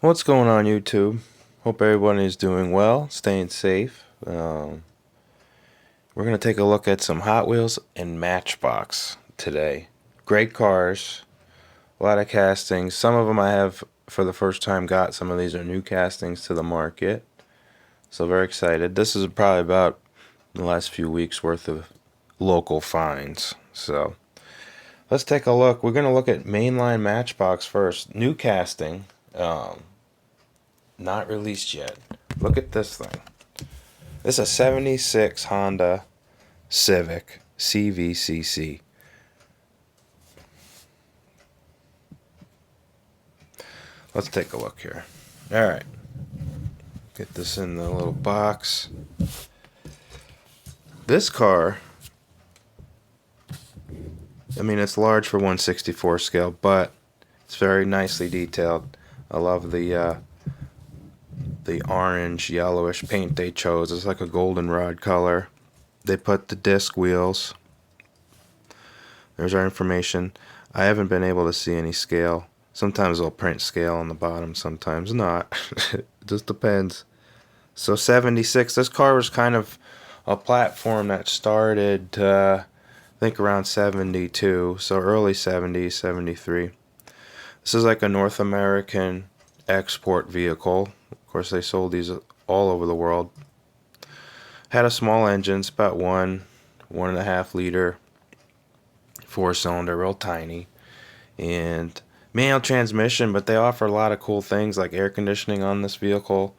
What's going on, YouTube? Hope everyone is doing well, staying safe. We're going to take a look at some Hot Wheels and Matchbox today. Great cars, a lot of castings. Some of them I have for the first time got. Some of these are new castings to the market. So very excited. This is probably about the last few weeks worth of local finds. So let's take a look. We're going to look at mainline Matchbox first. New casting. Not released yet. Look at this thing. This is a 76 Honda Civic CVCC. Let's take a look here. Alright. Get this in the little box. This car, I mean, it's large for 1/64 scale, but it's very nicely detailed. I love the orange yellowish paint they chose. It's like a goldenrod color. They put the disc wheels. There's our information. I haven't been able to see any scale. Sometimes they'll print scale on the bottom, sometimes not. It just depends. So 76, this car was kind of a platform that started I think around 72, so early 70s, 73. This is like a North American export vehicle. Of course, they sold these all over the world. Had a small engine, it's about 1.5 liter, 4-cylinder, real tiny, and manual transmission. But they offer a lot of cool things like air conditioning on this vehicle.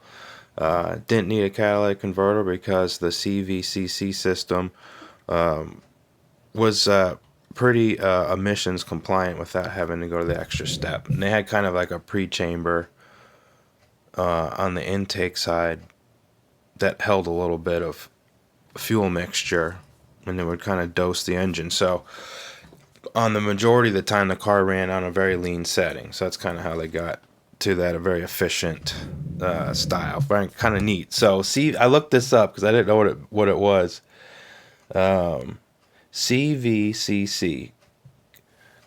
Didn't need a catalytic converter because the CVCC system was pretty emissions compliant without having to go to the extra step. And they had kind of like a pre-chamber on the intake side that held a little bit of fuel mixture, and it would kind of dose the engine. So on the majority of the time, the car ran on a very lean setting. So that's kind of how they got to that, a very efficient style. Very kind of neat. So see, I looked this up because I didn't know what it was. CVCC,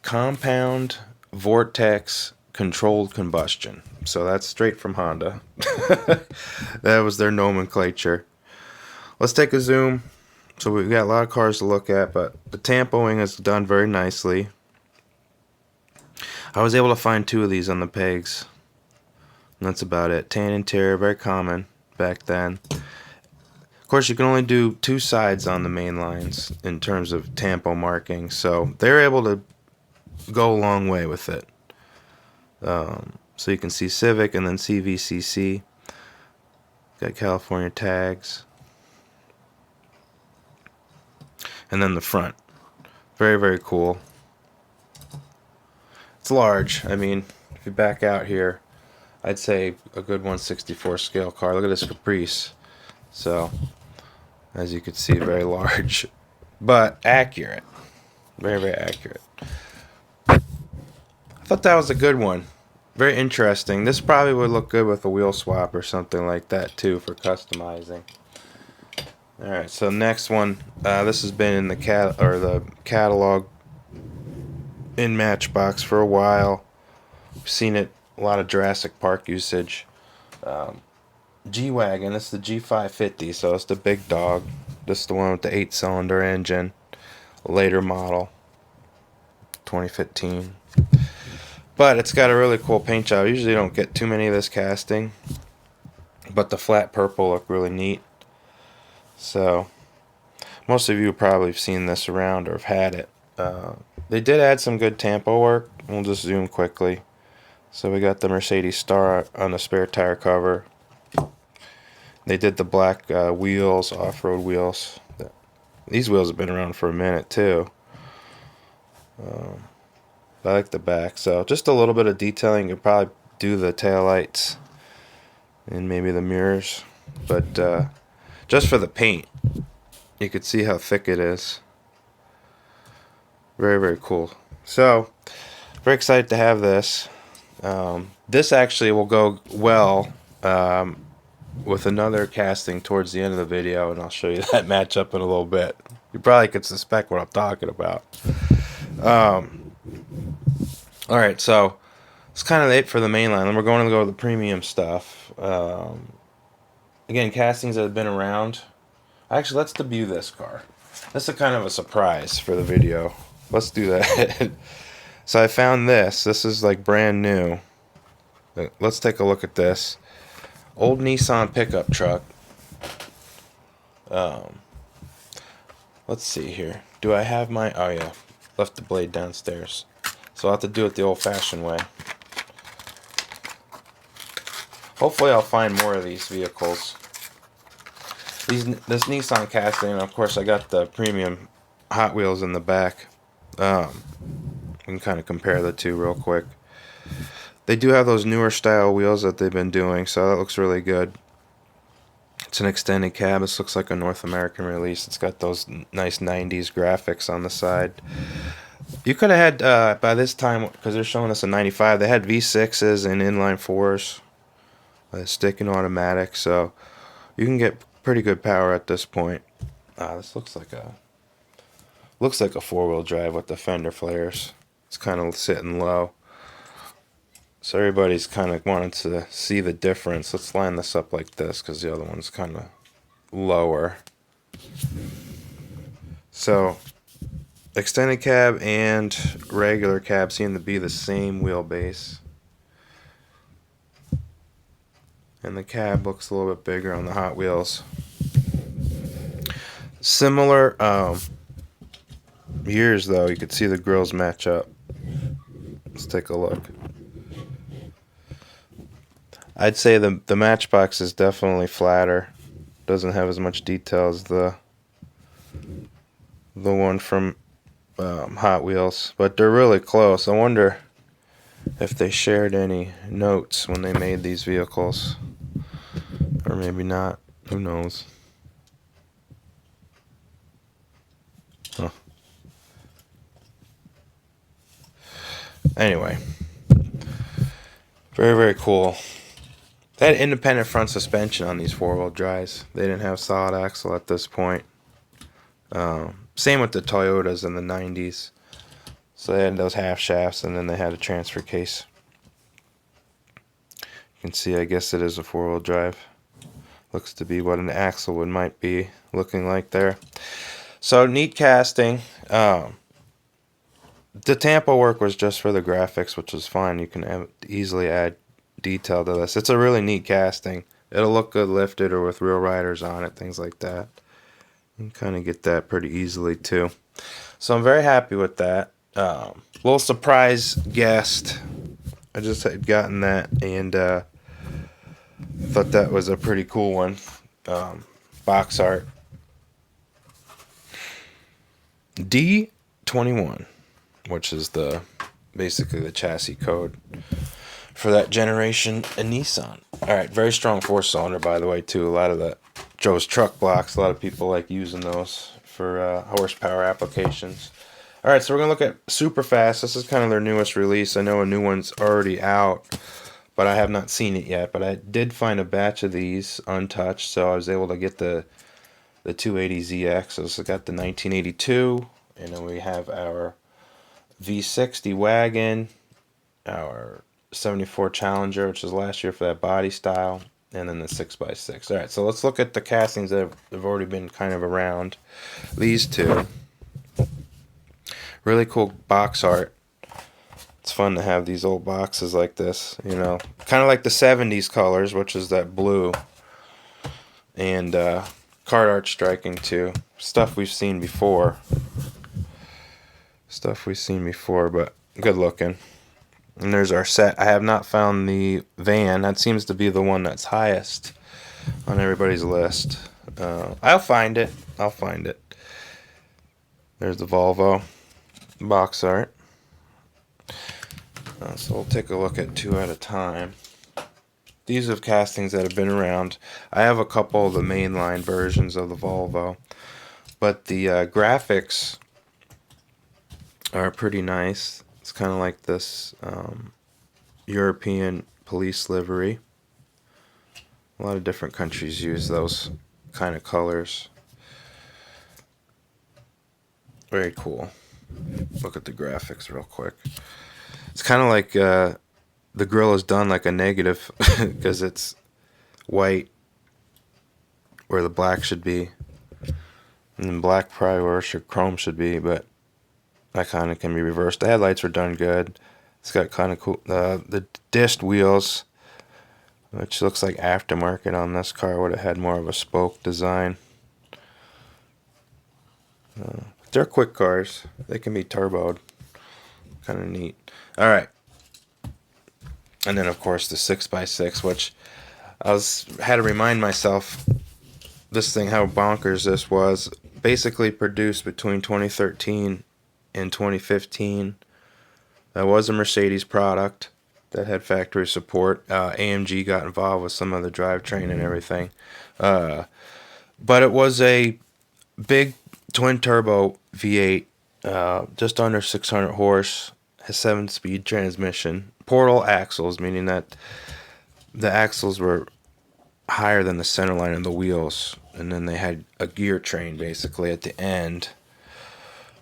compound vortex controlled combustion. So that's straight from Honda. That was their nomenclature. Let's take a zoom. So we've got a lot of cars to look at, but the tampoing is done very nicely. I was able to find 2 of these on the pegs. And that's about it. Tan interior, very common back then. Of course, you can only do 2 sides on the main lines in terms of tampo marking, so they're able to go a long way with it. So you can see Civic and then CVCC. Got California tags. And then the front. Very, very cool. It's large. I mean, if you back out here, I'd say a good 1/64 scale car. Look at this Caprice. So, as you can see, very large. But accurate. Very, very accurate. I thought that was a good one. Very interesting. This probably would look good with a wheel swap or something like that too for customizing. Alright, so next one. This has been in the catalog in Matchbox for a while. We've seen it, a lot of Jurassic Park usage. G-Wagon, this is the G550, so it's the big dog. This is the one with the 8-cylinder engine. Later model. 2015. But it's got a really cool paint job. Usually don't get too many of this casting, but the flat purple look really neat. So most of you probably have seen this around or have had it. They did add some good tampo work. We'll just zoom quickly. So we got the Mercedes star on the spare tire cover. They did the black wheels, off-road wheels. These wheels have been around for a minute too. I like the back, so just a little bit of detailing. You could probably do the taillights and maybe the mirrors, but just for the paint, you could see how thick it is. Very, very cool. So, very excited to have this. This actually will go well with another casting towards the end of the video, and I'll show you that matchup in a little bit. You probably could suspect what I'm talking about. Alright, so it's kind of it for the main line. Then we're going to go to the premium stuff. Again, castings that have been around. Actually, let's debut this car. This is kind of a surprise for the video. Let's do that. So I found this. This is like brand new. Let's take a look at this. Old Nissan pickup truck. Let's see here. Do I have my... Oh yeah, left the blade downstairs. So I'll have to do it the old-fashioned way. Hopefully I'll find more of these vehicles. This Nissan casting, and of course I got the premium Hot Wheels in the back. We can kind of compare the two real quick. They do have those newer style wheels that they've been doing, so that looks really good. It's an extended cab. This looks like a North American release. It's got those nice 90s graphics on the side. You could have had, by this time, because they're showing us a 95, they had V6s and inline 4s. Stick and automatic, so you can get pretty good power at this point. This looks like a 4-wheel drive with the fender flares. It's kind of sitting low, so everybody's kind of wanting to see the difference. Let's line this up like this because the other one's kind of lower. So extended cab and regular cab seem to be the same wheelbase. And the cab looks a little bit bigger on the Hot Wheels. Similar years though, you could see the grills match up. Let's take a look. I'd say the Matchbox is definitely flatter. Doesn't have as much detail as the one from Hot Wheels, but they're really close. I wonder if they shared any notes when they made these vehicles. Or maybe not. Who knows? Huh. Anyway. Very, very cool. They had independent front suspension on these 4-wheel drives. They didn't have solid axle at this point. Same with the Toyotas in the 90s. So they had those half shafts and then they had a transfer case. You can see, I guess it is a 4-wheel drive. Looks to be what an axle might be looking like there. So neat casting. The Tampa work was just for the graphics, which was fine. You can easily add detail to this. It's a really neat casting. It'll look good lifted or with real riders on it, things like that. You can kind of get that pretty easily too. So I'm very happy with that. Little surprise guest. I just had gotten that and thought that was a pretty cool one. Box art. D21, which is basically the chassis code for that generation in Nissan. Alright, very strong 4-cylinder by the way too. A lot of the Joe's truck blocks, a lot of people like using those for horsepower applications. Alright, so we're going to look at Superfast. This is kind of their newest release. I know a new one's already out, but I have not seen it yet. But I did find a batch of these untouched, so I was able to get the 280ZX. So I got the 1982, and then we have our V60 Wagon, our 74 Challenger, which was last year for that body style, and then the 6x6. Alright, so let's look at the castings that have already been kind of around. These two. Really cool box art. It's fun to have these old boxes like this, you know. Kind of like the 70s colors, which is that blue. And card art striking too. Stuff we've seen before. But good looking. And there's our set. I have not found the van. That seems to be the one that's highest on everybody's list. I'll find it. There's the Volvo box art. So we'll take a look at two at a time. These are castings that have been around. I have a couple of the mainline versions of the Volvo, but the graphics are pretty nice. It's kind of like this European police livery. A lot of different countries use those kind of colors. Very cool. Look at the graphics real quick. It's kind of like the grill is done like a negative because it's white where the black should be, and then black probably where chrome should be, but that kind of can be reversed. The headlights were done good. It's got kind of cool the disc wheels, which looks like aftermarket on this car. Would have had more of a spoke design. They're quick cars. They can be turboed. Kind of neat. All right. And then of course the 6x6, which had to remind myself this thing how bonkers this was. Basically produced between 2013 and 2015. That was a Mercedes product that had factory support. AMG got involved with some of the drivetrain and everything. But it was a big twin turbo V8, just under 600 horse, has 7-speed transmission, portal axles, meaning that the axles were higher than the center line of the wheels, and then they had a gear train basically at the end,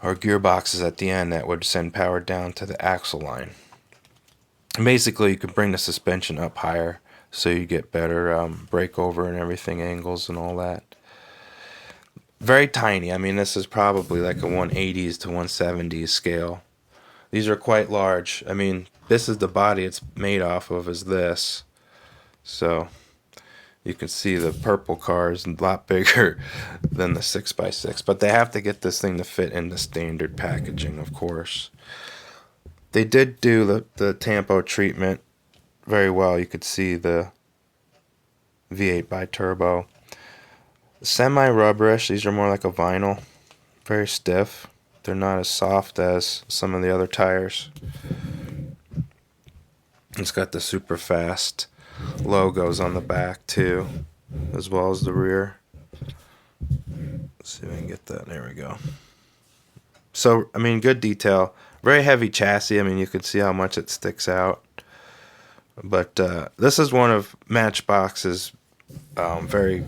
or gearboxes at the end that would send power down to the axle line. And basically you could bring the suspension up higher so you get better breakover and everything, angles and all that. Very tiny. I mean, this is probably like a 180s to 170s scale. These are quite large. I mean, this is the body it's made off of, is this. So you can see the purple car is a lot bigger than the 6x6. But they have to get this thing to fit into standard packaging, of course. They did do the tampo treatment very well. You could see the V8 bi-turbo. Semi-rubberish. These are more like a vinyl. Very stiff. They're not as soft as some of the other tires. It's got the Superfast logos on the back too, as well as the rear. Let's see if I can get that. There we go. So, I mean, good detail. Very heavy chassis. I mean, you can see how much it sticks out. But this is one of Matchbox's very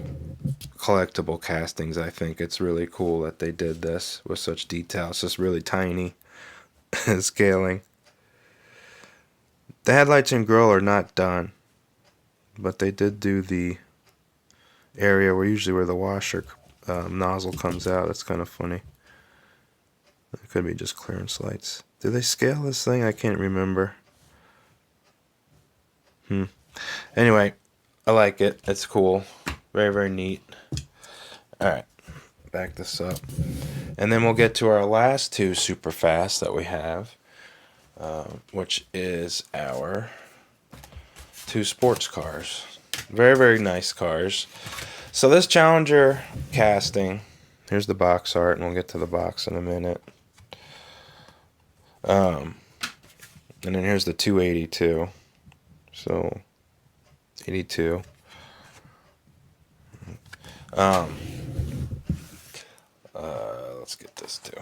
collectible castings. I think it's really cool that they did this with such detail. It's just really tiny scaling. The headlights and grille are not done, but they did do the area where the washer nozzle comes out. It's kind of funny. It could be just clearance lights. Do they scale this thing? I can't remember. Anyway, I like it. It's cool. Very, very neat. Alright, back this up. And then we'll get to our last two Superfast that we have, which is our two sports cars. Very, very nice cars. So this Challenger casting, here's the box art, and we'll get to the box in a minute. And then here's the 282. So, 82. Let's get this too.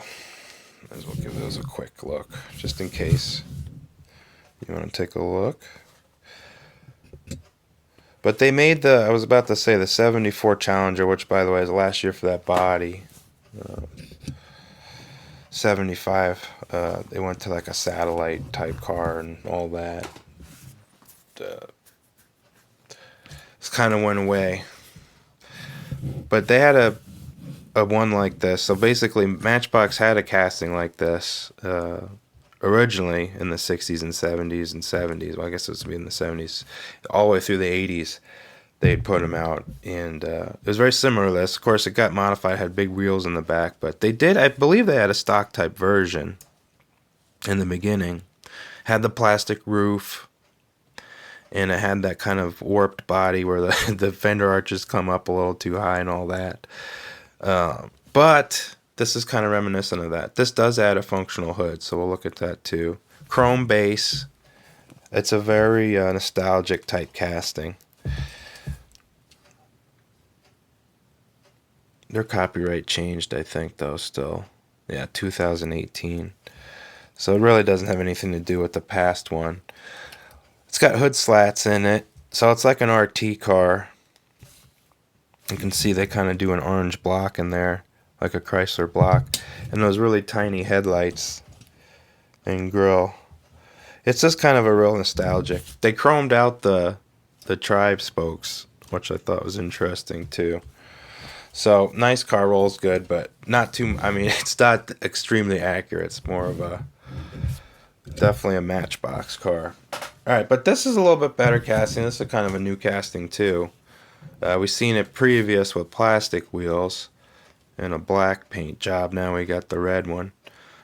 Might as well give those a quick look, just in case you want to take a look. But they made I was about to say the 74 Challenger, which by the way is last year for that body. 75, they went to like a satellite type car and all that. It's kind of went away. But they had a one like this. So basically Matchbox had a casting like this originally in the 60s and 70s and 70s. Well, I guess it was in the 70s. All the way through the 80s they'd put them out. And it was very similar to this. Of course, it got modified, had big wheels in the back. But they did, I believe they had a stock type version in the beginning. Had the plastic roof. And it had that kind of warped body where the fender arches come up a little too high and all that. But this is kind of reminiscent of that. This does add a functional hood, so we'll look at that too. Chrome base. It's a very nostalgic type casting. Their copyright changed, I think, though, still. Yeah, 2018. So it really doesn't have anything to do with the past one. It's got hood slats in it, so it's like an RT car. You can see they kind of do an orange block in there, like a Chrysler block. And those really tiny headlights and grille. It's just kind of a real nostalgic. They chromed out the tribe spokes, which I thought was interesting too. So nice car, rolls good, but not too. I mean, it's not extremely accurate. It's more of a definitely a Matchbox car. All right, but this is a little bit better casting. This is kind of a new casting too. We've seen it previous with plastic wheels and a black paint job. Now we got the red one.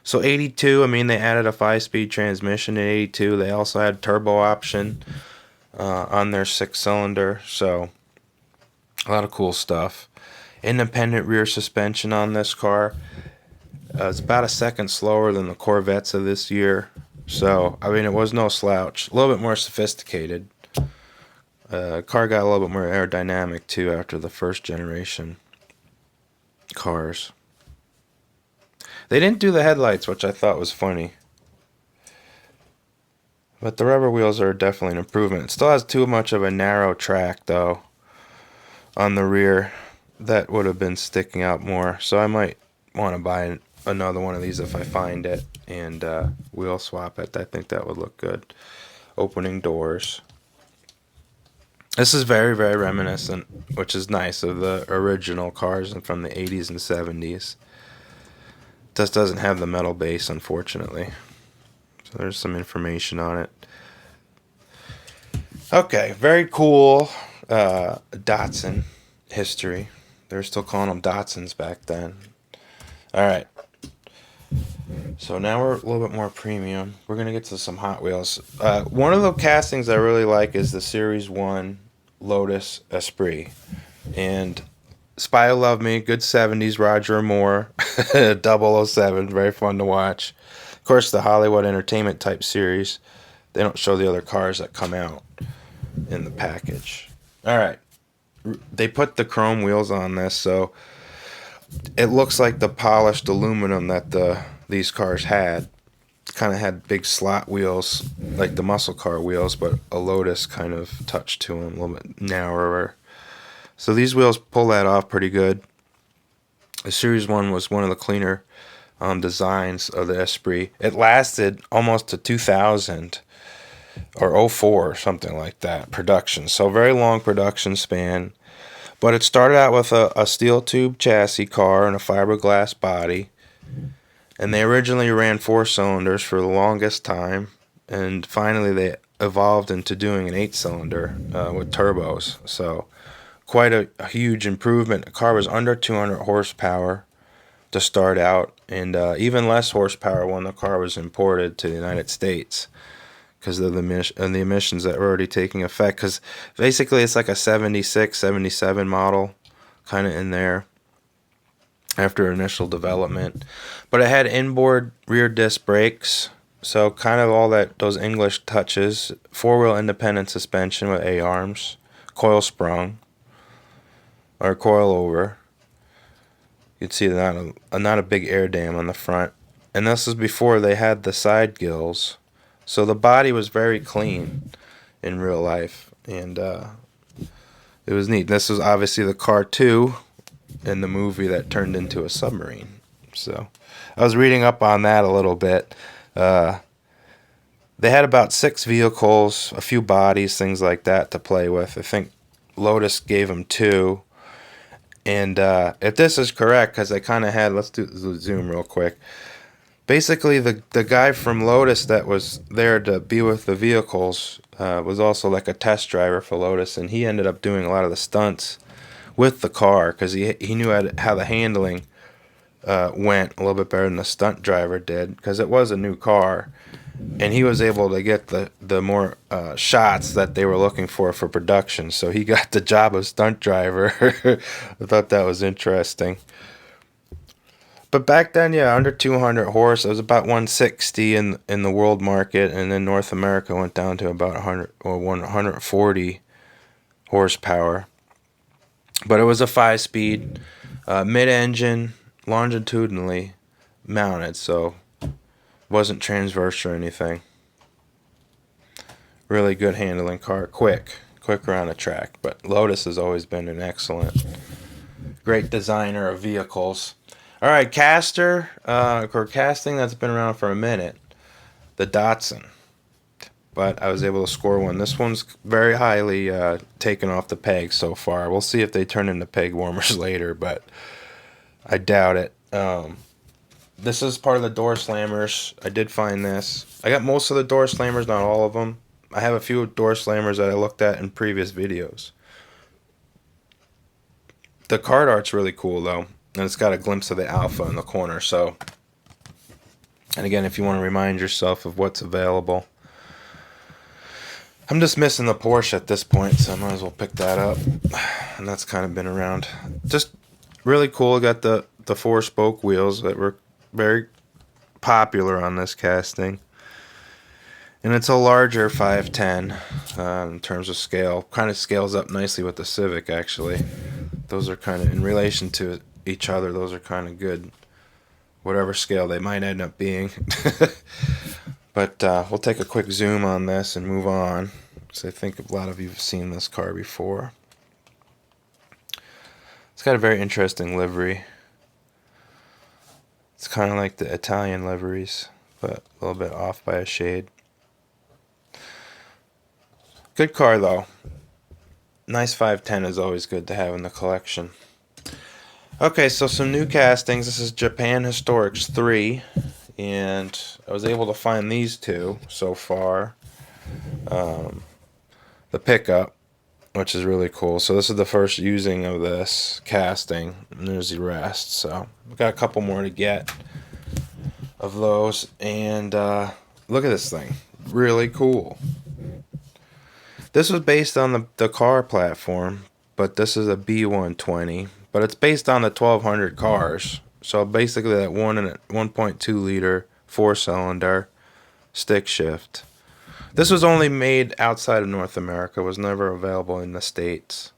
So 82, I mean, they added a 5-speed transmission in 82. They also had turbo option on their 6-cylinder. So a lot of cool stuff. Independent rear suspension on this car. It's about a second slower than the Corvettes of this year. So, I mean, it was no slouch. A little bit more sophisticated. Car got a little bit more aerodynamic, too, after the first generation cars. They didn't do the headlights, which I thought was funny. But the rubber wheels are definitely an improvement. It still has too much of a narrow track, though, on the rear. That would have been sticking out more. So I might want to buy another one of these if I find it and wheel swap it. I think that would look good. Opening doors. This is very, very reminiscent, which is nice, of the original cars from the 80s and 70s. Just doesn't have the metal base, unfortunately. So there's some information on it. Okay, very cool Datsun history. They were still calling them Datsuns back then. Alright. So now we're a little bit more premium. We're going to get to some Hot Wheels. One of the castings I really like is the Series 1 Lotus Esprit. And Spy Who Loved Me, good 70s Roger Moore, 007, very fun to watch. Of course, the Hollywood Entertainment type series. They don't show the other cars that come out in the package. Alright. They put the chrome wheels on this, so it looks like the polished aluminum that these cars had. Kind of had big slot wheels, like the muscle car wheels, but a Lotus kind of touch to them, a little bit narrower. So these wheels pull that off pretty good. The Series 1 was one of the cleaner designs of the Esprit. It lasted almost to 2000 or '04 or something like that, production. So very long production span. But it started out with a steel tube chassis car and a fiberglass body. And they originally ran 4 cylinders for the longest time. And finally they evolved into doing an 8-cylinder with turbos. So quite a huge improvement. The car was under 200 horsepower to start out. And even less horsepower when the car was imported to the United States, because of the emissions that were already taking effect. Because basically it's like a 76, 77 model, kind of in there, after initial development. But it had inboard rear disc brakes, so kind of all those English touches. 4-wheel independent suspension with A-arms, coil sprung, or coil over. You'd see not a big air dam on the front. And this is before they had the side gills. So the body was very clean in real life, and it was neat. This was obviously the car 2 in the movie that turned into a submarine. So I was reading up on that a little bit. They had about 6 vehicles, a few bodies, things like that to play with. I think Lotus gave them 2. And if this is correct, because I kind of had, let's do zoom real quick. Basically, the guy from Lotus that was there to be with the vehicles was also like a test driver for Lotus, and he ended up doing a lot of the stunts with the car because he knew how the handling went a little bit better than the stunt driver did, because it was a new car, and he was able to get the more shots that they were looking for production. So he got the job of stunt driver. I thought that was interesting. But back then, yeah, under 200 horse. It was about 160 in the world market, and then North America went down to about 100 or 140 horsepower. But it was a 5-speed, mid-engine, longitudinally mounted, so it wasn't transverse or anything. Really good handling car, quick around the track. But Lotus has always been an excellent, great designer of vehicles. All right, caster, or casting that's been around for a minute, the Datsun. but I was able to score one. This one's very highly taken off the pegs so far. We'll see if they turn into peg warmers later, but I doubt it. This is part of the door slammers. I did find this. I got most of the door slammers, not all of them. I have a few door slammers that I looked at in previous videos. The card art's really cool though, and it's got a glimpse of the Alpha in the corner. So, and again, if you want to remind yourself of what's available, I'm just missing the Porsche at this point, so I might as well pick that up. And that's kind of been around. Just really cool. I got the 4-spoke wheels that were very popular on this casting. And it's a larger 510 in terms of scale. Kind of scales up nicely with the Civic, actually. Those are kind of, in relation to each other, those are kind of good. Whatever scale they might end up being. But we'll take a quick zoom on this and move on. Because I think a lot of you have seen this car before. It's got a very interesting livery. It's kind of like the Italian liveries, but a little bit off by a shade. Good car though. Nice 510 is always good to have in the collection. Okay, so some new castings. This is Japan Historics 3, and I was able to find these two so far. The pickup, which is really cool. So this is the first using of this casting, and there's the rest. So we've got a couple more to get of those, and look at this thing. Really cool. This was based on the car platform, but this is a B120. But it's based on the 1200 cars. So basically that 1.2 liter 4-cylinder stick shift. This was only made outside of North America. It was never available in the States.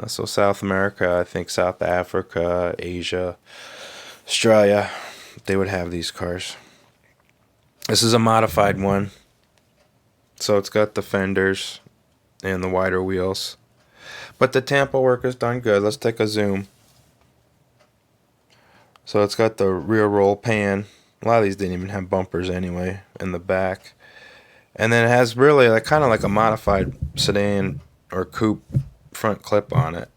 So South America, I think South Africa, Asia, Australia, they would have these cars. This is a modified one. So it's got the fenders and the wider wheels. But the tampo work is done good. Let's take a zoom. So it's got the rear roll pan. A lot of these didn't even have bumpers anyway in the back. And then it has really like kind of like a modified sedan or coupe front clip on it.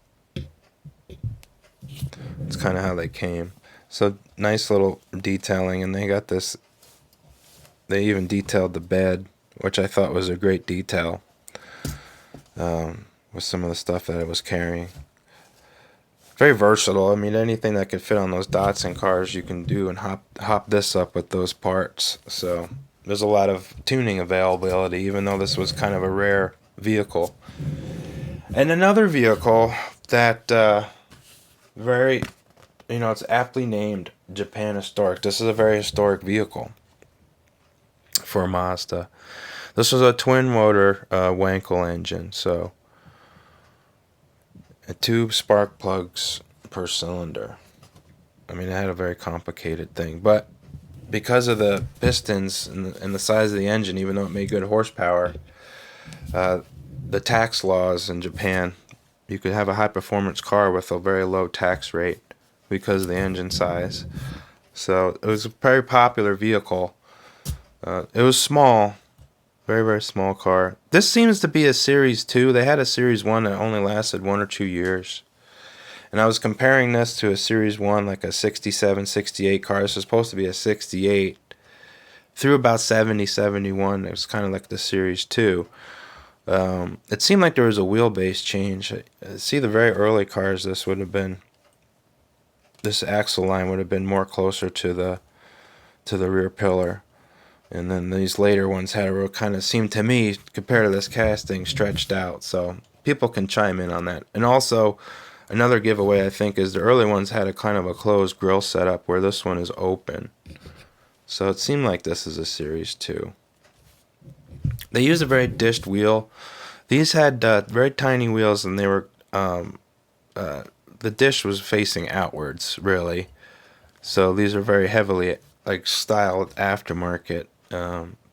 It's kind of how they came. So nice little detailing, and they got this. They even detailed the bed, which I thought was a great detail. With some of the stuff that it was carrying. Very versatile. I mean, anything that could fit on those Datsun cars you can do and hop this up with those parts. So there's a lot of tuning availability, even though this was kind of a rare vehicle. And another vehicle that it's aptly named Japan Historic. This is a very historic vehicle for Mazda. This was a twin motor Wankel engine, so 2 spark plugs per cylinder. I mean, it had a very complicated thing, but because of the pistons and the size of the engine, even though it made good horsepower, the tax laws in Japan, you could have a high performance car with a very low tax rate because of the engine size. So it was a very popular vehicle. It was small. Very, very small car. This seems to be a Series 2. They had a Series 1 that only lasted 1 or 2 years. And I was comparing this to a Series 1, like a 67, 68 car. This was supposed to be a 68. Through about 70, 71, it was kind of like the Series 2. It seemed like there was a wheelbase change. See, the very early cars, this axle line would have been more closer to the rear pillar. And then these later ones had a real kind of, seemed to me, compared to this casting, stretched out. So people can chime in on that. And also, another giveaway, I think, is the early ones had a kind of a closed grille setup where this one is open. So it seemed like this is a Series 2. They used a very dished wheel. These had very tiny wheels, and they were the dish was facing outwards, really. So these are very heavily like styled aftermarket.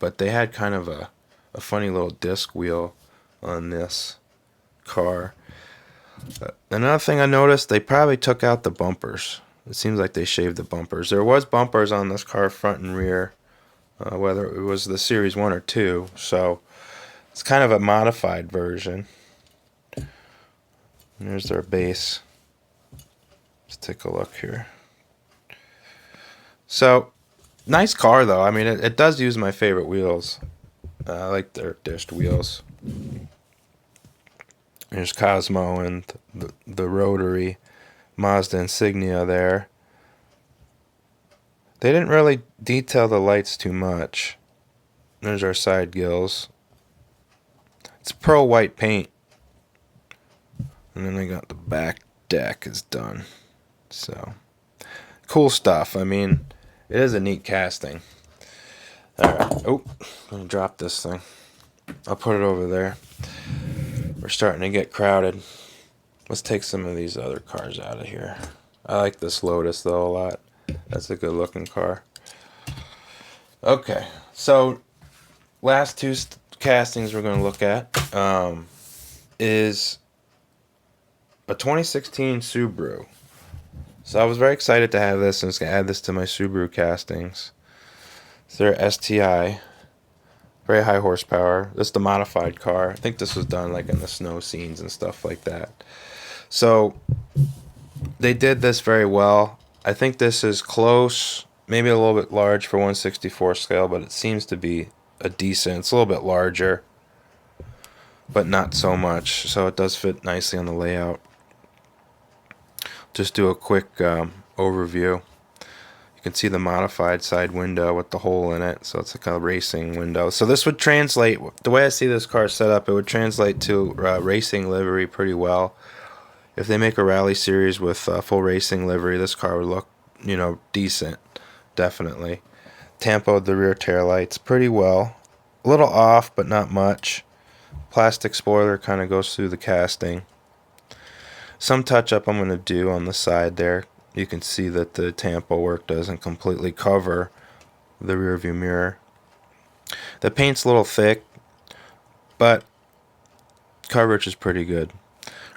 But they had kind of a funny little disc wheel on this car. Another thing I noticed, they probably took out the bumpers. It seems like they shaved the bumpers. There was bumpers on this car, front and rear. whether it was the Series 1 or 2. So it's kind of a modified version. And there's their base. Let's take a look here. So, nice car though. I mean, it does use my favorite wheels. I like their dished wheels. There's Cosmo and the rotary Mazda insignia there. They didn't really detail the lights too much. There's our side gills. It's pearl white paint. And then they got the back deck is done. So, cool stuff. I mean, it is a neat casting. Alright. Oh, I'm going to drop this thing. I'll put it over there. We're starting to get crowded. Let's take some of these other cars out of here. I like this Lotus though a lot. That's a good looking car. Okay, so last two castings we're going to look at is a 2016 Subaru. So I was very excited to have this, and it's going to add this to my Subaru castings. It's their STi. Very high horsepower. This is the modified car. I think this was done like in the snow scenes and stuff like that. So they did this very well. I think this is close, maybe a little bit large for 1/64 scale, but it seems to be a decent. It's a little bit larger, but not so much. So it does fit nicely on the layout. Just do a quick overview. You can see the modified side window with the hole in it, so it's like a racing window. So this would translate, the way I see this car set up, it would translate to racing livery pretty well. If they make a rally series with full racing livery, this car would look, you know, decent, definitely. Tampoed the rear taillights pretty well. A little off, but not much. Plastic spoiler kind of goes through the casting. Some touch-up I'm going to do on the side there. You can see that the tampo work doesn't completely cover the rear view mirror. The paint's a little thick, but coverage is pretty good.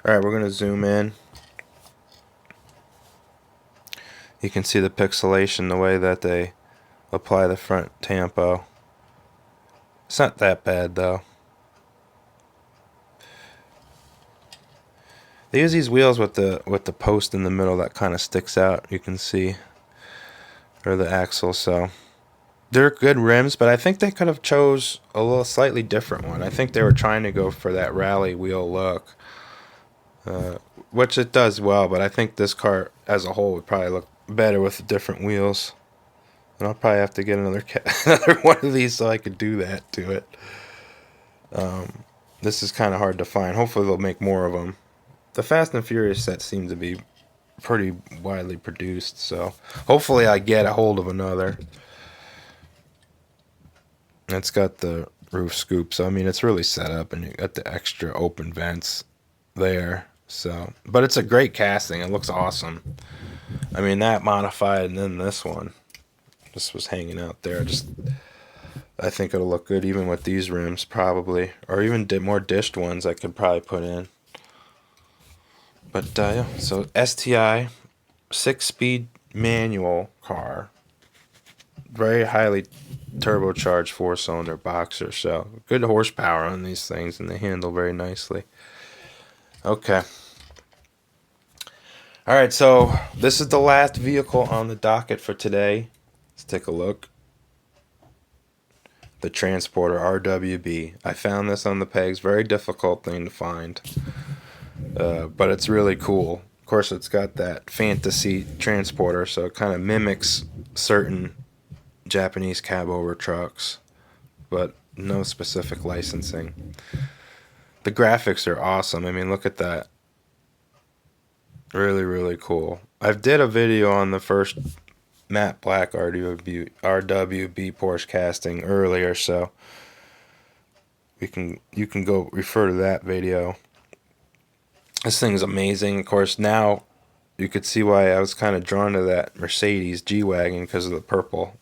Alright, we're going to zoom in. You can see the pixelation, the way that they apply the front tampo. It's not that bad though. They use these wheels with the post in the middle that kind of sticks out, you can see, or the axle. So they're good rims, but I think they could have chose a little slightly different one. I think they were trying to go for that rally wheel look, which it does well. But I think this car as a whole would probably look better with different wheels. And I'll probably have to get another one of these so I could do that to it. This is kind of hard to find. Hopefully they'll make more of them. The Fast and Furious set seems to be pretty widely produced, so hopefully I get a hold of another. It's got the roof scoop, so I mean it's really set up, and you got the extra open vents there. So, but it's a great casting. It looks awesome. I mean that modified, and then this one. This was hanging out there. I think it'll look good even with these rims, probably, or even more dished ones I could probably put in. But yeah, so STi, 6-speed manual car, very highly turbocharged 4-cylinder boxer, so good horsepower on these things, and they handle very nicely. Okay. Alright, so this is the last vehicle on the docket for today. Let's take a look. The Transporter RWB. I found this on the pegs, very difficult thing to find. But it's really cool. Of course, it's got that fantasy transporter, so it kind of mimics certain Japanese cab-over trucks, but no specific licensing. The graphics are awesome. I mean, look at that. Really, really cool. I did a video on the first matte black RWB Porsche casting earlier, so you can go refer to that video. This thing's amazing. Of course, now you could see why I was kind of drawn to that Mercedes G Wagon because of the purple.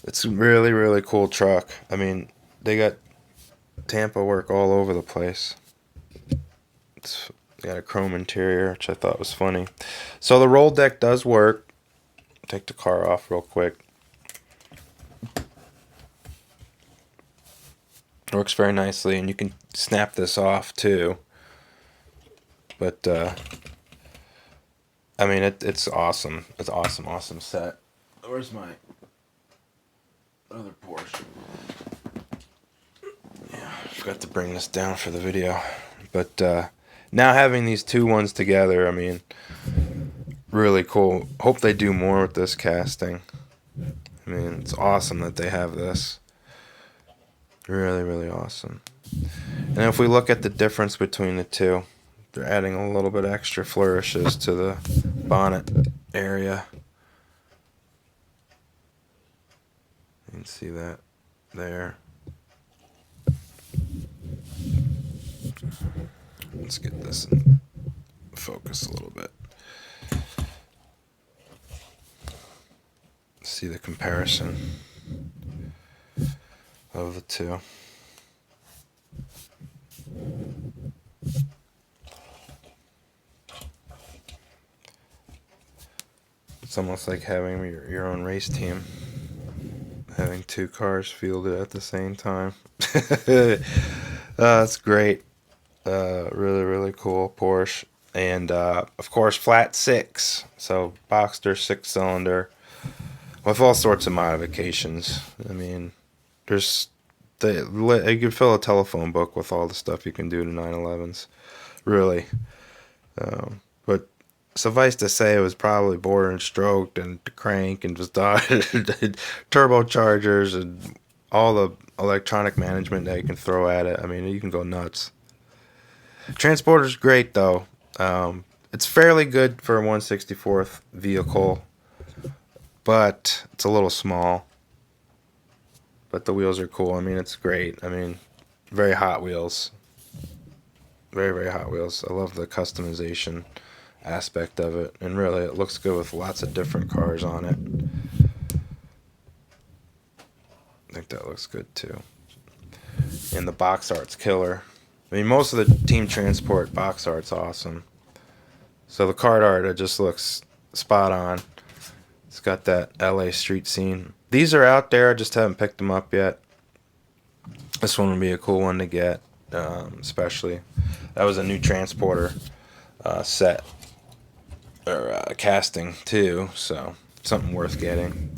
It's a really, really cool truck. I mean, they got Tampa work all over the place. It's got a chrome interior, which I thought was funny. So the roll deck does work. Take the car off real quick. Works very nicely, and you can snap this off too. But I mean, it's awesome. It's awesome set. Where's my other Porsche? Yeah, I forgot to bring this down for the video. But now having these two ones together, I mean, really cool. Hope they do more with this casting. I mean, it's awesome that they have this. Really, really awesome. And if we look at the difference between the two, they're adding a little bit extra flourishes to the bonnet area. You can see that there. Let's get this in focus a little bit. See the comparison of the two. It's almost like having your own race team, having two cars fielded at the same time. That's great. Really, really cool Porsche. And of course, flat six, so Boxster 6-cylinder with all sorts of modifications. I mean, you could fill a telephone book with all the stuff you can do to 911s, really. But suffice to say, it was probably bored and stroked and crank and just turbochargers and all the electronic management that you can throw at it. I mean, you can go nuts. Transporter's great though. It's fairly good for a 1/64th vehicle, but it's a little small. But the wheels are cool. I mean, it's great. I mean, very Hot Wheels. Very, very Hot Wheels. I love the customization aspect of it, and really it looks good with lots of different cars on it. I think that looks good too. And the box art's killer. I mean, most of the Team Transport box art's awesome. So the card art, it just looks spot on. It's got that LA street scene. These are out there, I just haven't picked them up yet. This one would be a cool one to get, especially. That was a new Transporter set, or casting too, so something worth getting.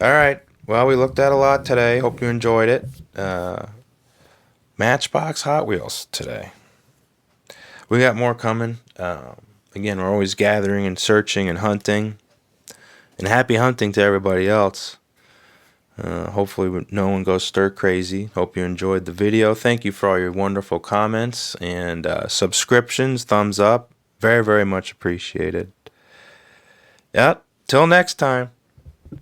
Alright, well, we looked at a lot today. Hope you enjoyed it. Matchbox Hot Wheels today. We got more coming. Again, we're always gathering and searching and hunting. And happy hunting to everybody else. Hopefully no one goes stir crazy. Hope you enjoyed the video. Thank you for all your wonderful comments and subscriptions, thumbs up. Very, very much appreciated. Yep. Till next time.